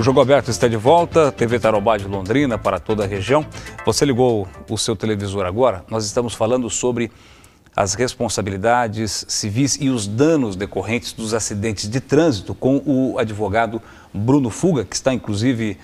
Jogo Aberto está de volta, TV Tarobá de Londrina para toda a região. Você ligou o seu televisor agora? Nós estamos falando sobre as responsabilidades civis e os danos decorrentes dos acidentes de trânsito com o advogado Bruno Fuga, que está inclusive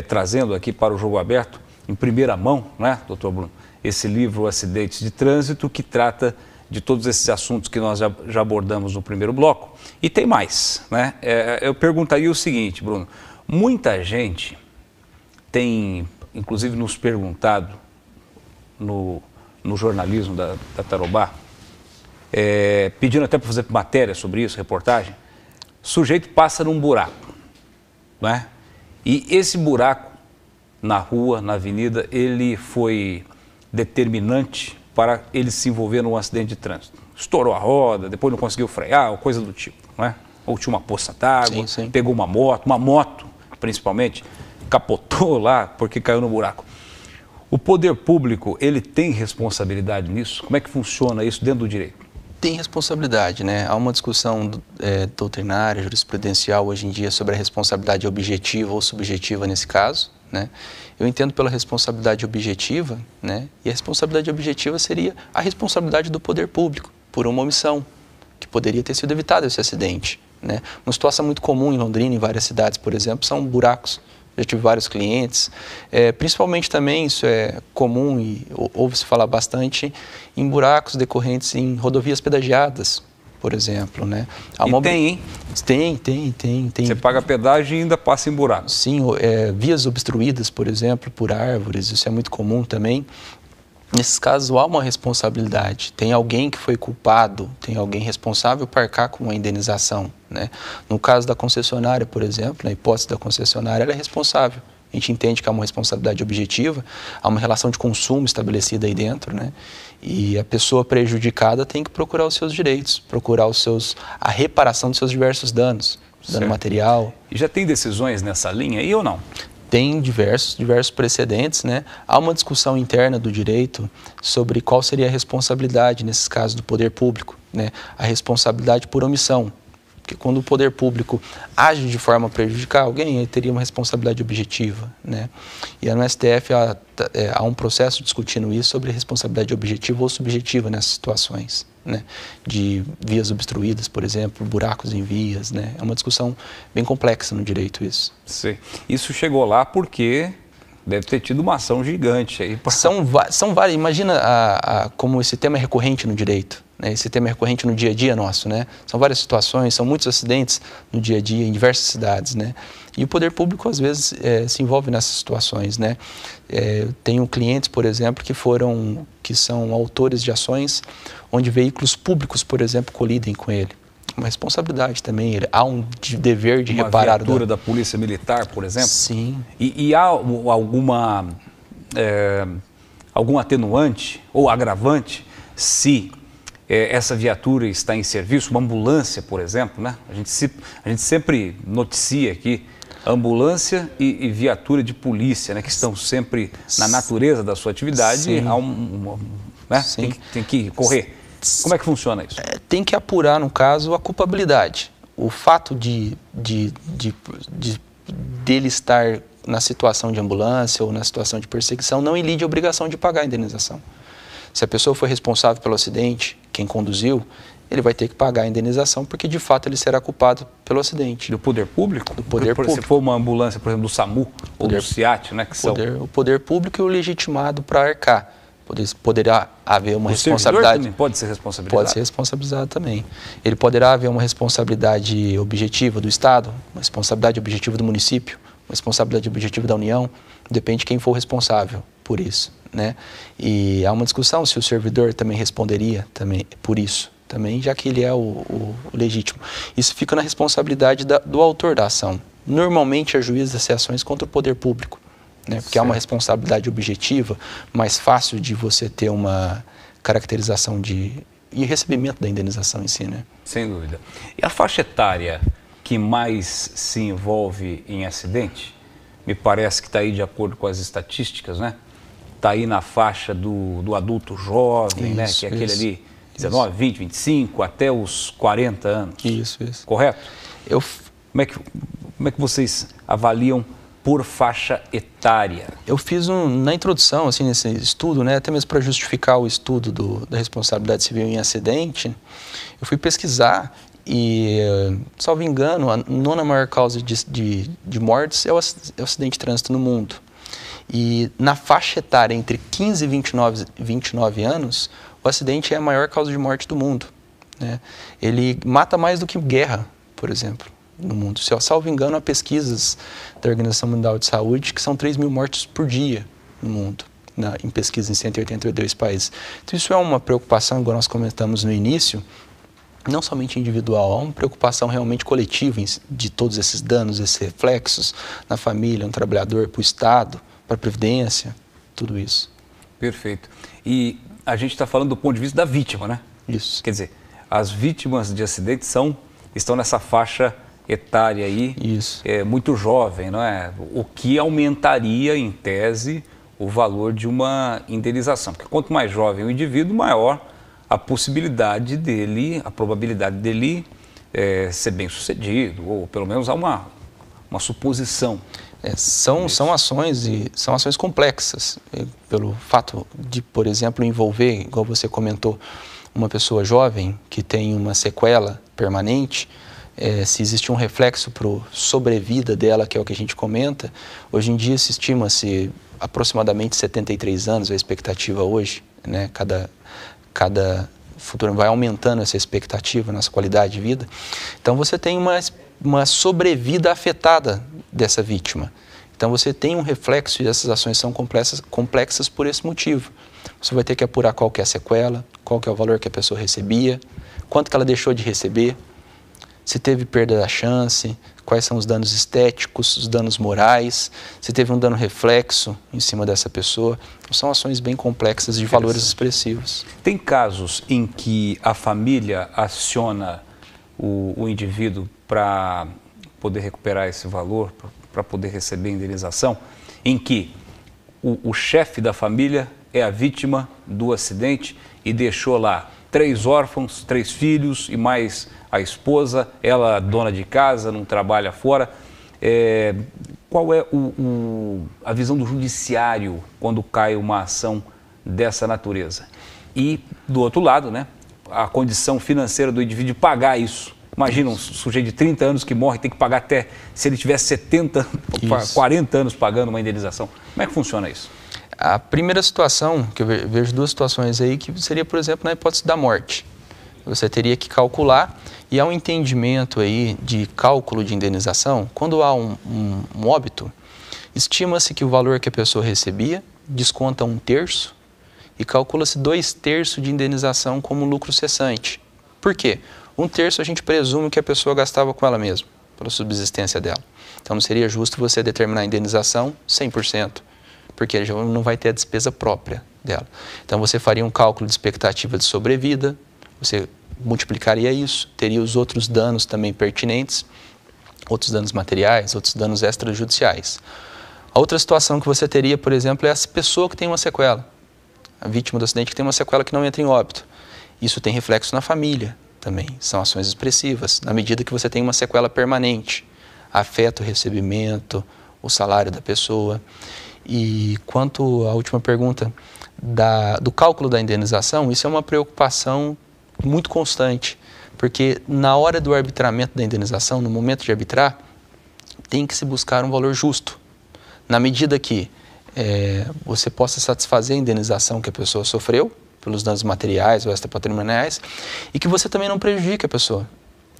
trazendo aqui para o Jogo Aberto, em primeira mão, né, doutor Bruno, esse livro Acidentes de Trânsito, que trata de todos esses assuntos que nós já abordamos no primeiro bloco. E tem mais, né? Eu perguntaria o seguinte, Bruno, muita gente tem, inclusive, nos perguntado no jornalismo da Tarobá, pedindo até para fazer matéria sobre isso, reportagem, o sujeito passa num buraco, né? E esse buraco na rua, na avenida, ele foi determinante para ele se envolver num acidente de trânsito. Estourou a roda, depois não conseguiu frear, ou coisa do tipo, não é? Ou tinha uma poça d'água, pegou uma moto principalmente, capotou lá porque caiu no buraco. O poder público, ele tem responsabilidade nisso? Como é que funciona isso dentro do direito? Tem responsabilidade, né? Há uma discussão doutrinária, jurisprudencial hoje em dia sobre a responsabilidade objetiva ou subjetiva nesse caso, né? Eu entendo pela responsabilidade objetiva, né? E a responsabilidade objetiva seria a responsabilidade do poder público por uma omissão, que poderia ter sido evitado esse acidente, né? Uma situação muito comum em Londrina, em várias cidades, por exemplo, são buracos. Já tive vários clientes, principalmente também isso é comum e ouve-se falar bastante em buracos decorrentes em rodovias pedagiadas, por exemplo, né? Tem, hein? Tem. Você paga pedágio e ainda passa em buracos. Sim, vias obstruídas, por exemplo, por árvores, isso é muito comum também. Nesses casos há uma responsabilidade, tem alguém que foi culpado, tem alguém responsável por arcar com uma indenização, né? No caso da concessionária, por exemplo, na hipótese da concessionária, ela é responsável. A gente entende que há uma responsabilidade objetiva, há uma relação de consumo estabelecida aí dentro, né? E a pessoa prejudicada tem que procurar os seus direitos, procurar a reparação dos seus diversos danos, dano material. E já tem decisões nessa linha aí ou não? Tem diversos precedentes, né? Há uma discussão interna do direito sobre qual seria a responsabilidade, nesses casos, do poder público, né? A responsabilidade por omissão. Porque quando o poder público age de forma a prejudicar alguém, ele teria uma responsabilidade objetiva, né? E no STF há um processo discutindo isso sobre responsabilidade objetiva ou subjetiva nessas situações, né? De vias obstruídas, por exemplo, buracos em vias, né? É uma discussão bem complexa no direito isso. Sim. Isso chegou lá porque deve ter tido uma ação gigante aí. São várias. Imagina como esse tema é recorrente no direito, né? Esse tema é recorrente no dia a dia nosso, né? São várias situações, são muitos acidentes no dia a dia em diversas cidades, né? E o poder público às vezes se envolve nessas situações, né? Tenho clientes, por exemplo, que são autores de ações onde veículos públicos, por exemplo, colidem com ele. Uma responsabilidade também, há um dever de reparar. Uma viatura da Polícia Militar, por exemplo? Sim. E há algum atenuante ou agravante se essa viatura está em serviço, uma ambulância, por exemplo, né? A gente sempre noticia aqui ambulância e viatura de polícia, né? Que estão sempre na natureza da sua atividade, né? Tem que correr. Como é que funciona isso? Tem que apurar, no caso, a culpabilidade. O fato dele estar na situação de ambulância ou na situação de perseguição não ilide a obrigação de pagar a indenização. Se a pessoa foi responsável pelo acidente, quem conduziu, ele vai ter que pagar a indenização porque, de fato, ele será culpado pelo acidente. Do poder público? Do poder público. Se for uma ambulância, por exemplo, do SAMU ou do SIAT, né? O poder público é o legitimado para arcar. Poderá haver uma responsabilidade. Também pode ser responsabilizado? Pode ser responsabilizado também. Ele poderá haver uma responsabilidade objetiva do Estado, uma responsabilidade objetiva do município, uma responsabilidade objetiva da União, depende de quem for responsável por isso, né? E há uma discussão se o servidor também responderia também por isso, também, já que ele é o legítimo. Isso fica na responsabilidade do autor da ação. Normalmente, ajuiza as ações contra o poder público, né? Porque há uma responsabilidade objetiva, mais fácil de você ter uma caracterização e recebimento da indenização em si, né? Sem dúvida. E a faixa etária que mais se envolve em acidente, me parece que está aí de acordo com as estatísticas, né? Está aí na faixa do adulto jovem, isso, né? Que é aquele ali, 19, isso. 20, 25, até os 40 anos. Isso. Correto? Como Como é que vocês avaliam por faixa etária? Eu fiz na introdução, assim, nesse estudo, né, até mesmo para justificar o estudo da responsabilidade civil em acidente, eu fui pesquisar e, salvo engano, a nona maior causa de mortes é o acidente de trânsito no mundo. E na faixa etária entre 15 e 29 anos, o acidente é a maior causa de morte do mundo, né? Ele mata mais do que guerra, por exemplo, no mundo. Se eu salvo engano, há pesquisas da Organização Mundial de Saúde que são 3 mil mortes por dia no mundo, em pesquisa em 182 países. Então isso é uma preocupação, igual nós comentamos no início, não somente individual, há uma preocupação realmente coletiva de todos esses danos, esses reflexos na família, no trabalhador, para o Estado, para a Previdência, tudo isso. Perfeito. E a gente está falando do ponto de vista da vítima, né? Isso. Quer dizer, as vítimas de acidentes estão nessa faixa etária aí, isso. Muito jovem, não é? O que aumentaria, em tese, o valor de uma indenização. Porque quanto mais jovem o indivíduo, maior a possibilidade dele, a probabilidade dele ser bem sucedido, ou pelo menos há uma suposição. São ações complexas, pelo fato de, por exemplo, envolver, igual você comentou, uma pessoa jovem que tem uma sequela permanente, se existe um reflexo para a sobrevida dela, que é o que a gente comenta. Hoje em dia se estima-se aproximadamente 73 anos a expectativa hoje, né? Cada futuro vai aumentando essa expectativa, nossa qualidade de vida. Então você tem uma sobrevida afetada dessa vítima. Então você tem um reflexo e essas ações são complexas por esse motivo. Você vai ter que apurar qual que é a sequela, qual que é o valor que a pessoa recebia, quanto que ela deixou de receber, se teve perda da chance, quais são os danos estéticos, os danos morais, se teve um dano reflexo em cima dessa pessoa. Então, são ações bem complexas de valores expressivos. Tem casos em que a família aciona o indivíduo para poder recuperar esse valor, para poder receber a indenização, em que o chefe da família é a vítima do acidente e deixou lá 3 órfãos, 3 filhos e mais a esposa, ela dona de casa, não trabalha fora. Qual é a visão do judiciário quando cai uma ação dessa natureza? E, do outro lado, né, a condição financeira do indivíduo de pagar isso. Imagina um sujeito de 30 anos que morre, tem que pagar até, se ele tivesse 70, 40 anos pagando uma indenização. Como é que funciona isso? A primeira situação, que eu vejo 2 situações aí, que seria, por exemplo, na hipótese da morte. Você teria que calcular, e há um entendimento aí de cálculo de indenização. Quando há um óbito, estima-se que o valor que a pessoa recebia desconta 1/3 e calcula-se 2/3 de indenização como lucro cessante. Por quê? 1/3 a gente presume que a pessoa gastava com ela mesma, pela subsistência dela. Então não seria justo você determinar a indenização 100%, porque ela já não vai ter a despesa própria dela. Então você faria um cálculo de expectativa de sobrevida, você multiplicaria isso, teria os outros danos também pertinentes, outros danos materiais, outros danos extrajudiciais. A outra situação que você teria, por exemplo, é essa pessoa que tem uma sequela, a vítima do acidente que tem uma sequela que não entra em óbito. Isso tem reflexo na família também, são ações expressivas, na medida que você tem uma sequela permanente, afeta o recebimento, o salário da pessoa. E quanto à última pergunta do cálculo da indenização, isso é uma preocupação muito constante, porque na hora do arbitramento da indenização, no momento de arbitrar, tem que se buscar um valor justo, na medida que você possa satisfazer a indenização que a pessoa sofreu, pelos danos materiais ou extrapatrimoniais, e que você também não prejudique a pessoa,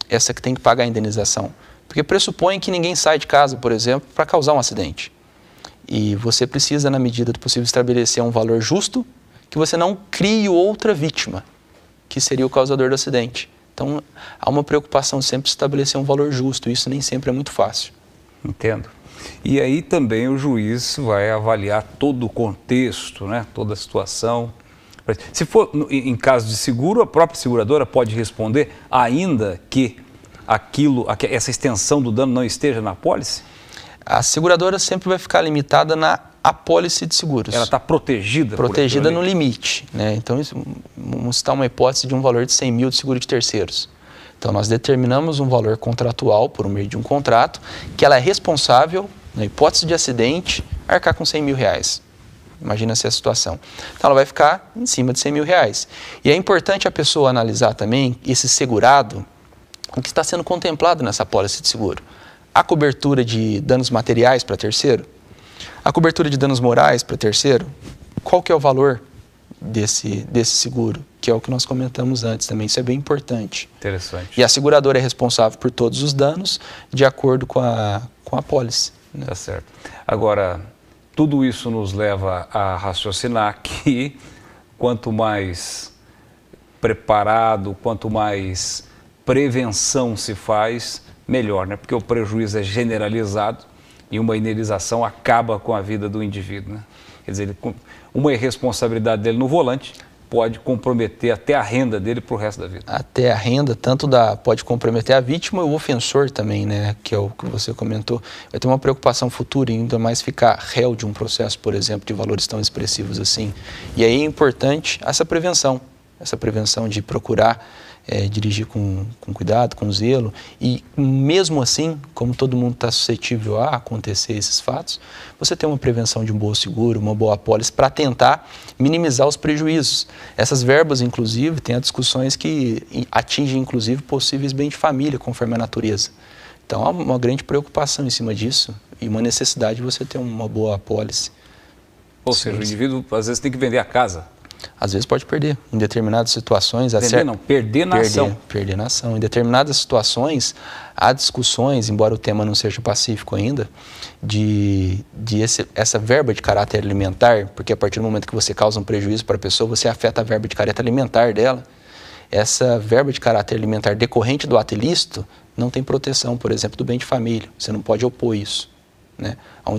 essa que tem que pagar a indenização, porque pressupõe que ninguém sai de casa, por exemplo, para causar um acidente. E você precisa, na medida do possível, estabelecer um valor justo, que você não crie outra vítima, que seria o causador do acidente. Então, há uma preocupação de sempre estabelecer um valor justo, e isso nem sempre é muito fácil. Entendo. E aí também o juiz vai avaliar todo o contexto, né? Toda a situação. Se for em caso de seguro, a própria seguradora pode responder, ainda que essa extensão do dano não esteja na apólice? A seguradora sempre vai ficar limitada na apólice de seguros. Ela está protegida? Protegida no limite, né? Então, vamos citar uma hipótese de um valor de 100 mil de seguro de terceiros. Então, nós determinamos um valor contratual por meio de um contrato que ela é responsável, na hipótese de acidente, arcar com 100 mil reais. Imagina essa situação. Então, ela vai ficar em cima de 100 mil reais. E é importante a pessoa analisar também esse segurado, o que está sendo contemplado nessa pólice de seguro. A cobertura de danos materiais para terceiro? A cobertura de danos morais para terceiro? Qual que é o valor desse seguro? Que é o que nós comentamos antes também. Isso é bem importante. Interessante. E a seguradora é responsável por todos os danos de acordo com a pólice. Né? Tá certo. Agora, tudo isso nos leva a raciocinar que quanto mais preparado, quanto mais prevenção se faz, melhor, né? Porque o prejuízo é generalizado e uma indenização acaba com a vida do indivíduo, né? Quer dizer, uma irresponsabilidade dele no volante pode comprometer até a renda dele para o resto da vida. Até a renda, pode comprometer a vítima e o ofensor também, né? Que é o que você comentou. Vai ter uma preocupação futura, ainda mais ficar réu de um processo, por exemplo, de valores tão expressivos assim. E aí é importante essa prevenção de procurar dirigir com cuidado, com zelo, e mesmo assim, como todo mundo está suscetível a acontecer esses fatos, você tem uma prevenção de um bom seguro, uma boa apólice para tentar minimizar os prejuízos. Essas verbas, inclusive, tem discussões que atingem, inclusive, possíveis bens de família, conforme a natureza. Então, há uma grande preocupação em cima disso e uma necessidade de você ter uma boa apólice. Ou seja, o indivíduo, às vezes, tem que vender a casa. Às vezes pode perder, em determinadas situações... Perder na ação. Perder na ação. Em determinadas situações, há discussões, embora o tema não seja pacífico ainda, essa verba de caráter alimentar, porque a partir do momento que você causa um prejuízo para a pessoa, você afeta a verba de caráter alimentar dela. Essa verba de caráter alimentar decorrente do ato ilícito não tem proteção, por exemplo, do bem de família. Você não pode opor isso. Né? Há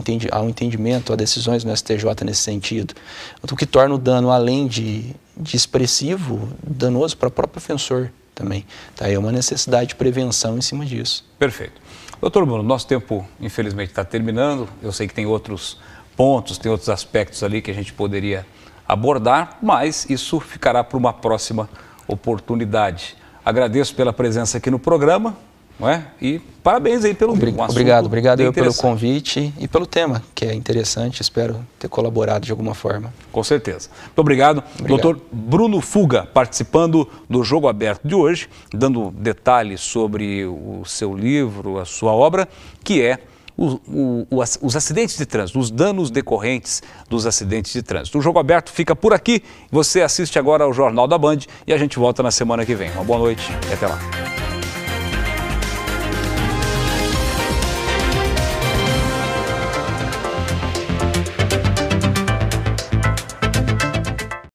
um entendimento, há decisões no STJ nesse sentido, o que torna o dano, além de expressivo, danoso para o próprio ofensor também. Tá aí uma necessidade de prevenção em cima disso. Perfeito. Doutor Bruno, nosso tempo, infelizmente, está terminando. Eu sei que tem outros pontos, tem outros aspectos ali que a gente poderia abordar, mas isso ficará para uma próxima oportunidade. Agradeço pela presença aqui no programa. Não é? E parabéns aí pelo Obrigado eu pelo convite e pelo tema, que é interessante, espero ter colaborado de alguma forma. Com certeza. Muito obrigado. Doutor Bruno Fuga, participando do Jogo Aberto de hoje, dando detalhes sobre o seu livro, a sua obra, que é os acidentes de trânsito, os danos decorrentes dos acidentes de trânsito. O Jogo Aberto fica por aqui, você assiste agora ao Jornal da Band e a gente volta na semana que vem. Uma boa noite e até lá.